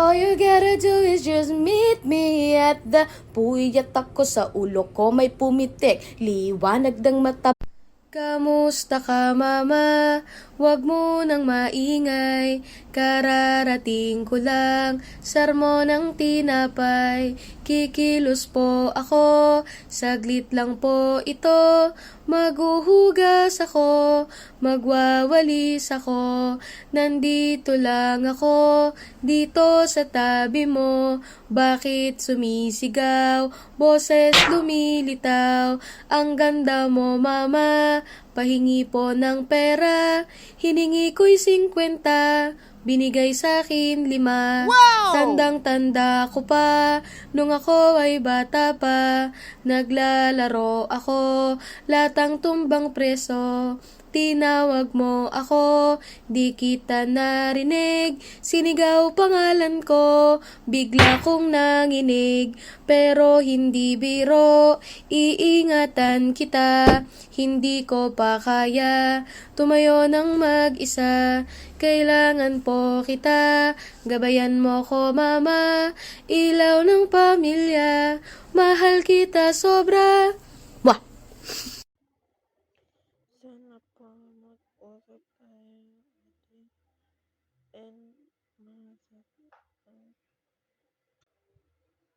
All you gotta do is just meet me at the puyat ako sa ulo ko may pumitik. Liwanag ng mata. Kamusta ka mama? Huwag mo nang maingay. Kararating ko lang, sarmo ng tinapay. Kikilos po ako, saglit lang po ito. Maghuhugas ako, magwawalis ako. Nandito lang ako, dito sa tabi mo. Bakit sumisigaw? Boses lumilitaw. Ang ganda mo mama, pahingi po ng pera. Hiningi ko'y 50, binigay sa'kin 5. Wow! Tandang-tanda ko pa, nung ako ay bata pa. Naglalaro ako, latang tumbang preso. Tinawag mo ako, di kita narinig. Sinigaw pangalan ko, bigla kong nanginig. Pero hindi biro, iingatan kita. Hindi ko pa kaya, tumayo ng mag-isa. Kailangan po kita, gabayan mo ko mama. Ilaw ng pamilya, mahal kita sobra. Wah! Sana po mag-usap tayo ate. And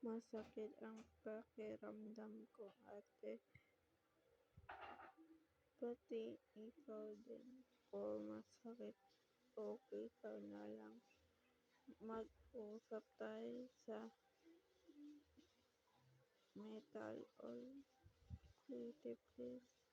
masakit ang pakiramdam ko ate. Pati ikaw din po masakit. Okay ka na lang. Mag-usap tayo sa metal or city please.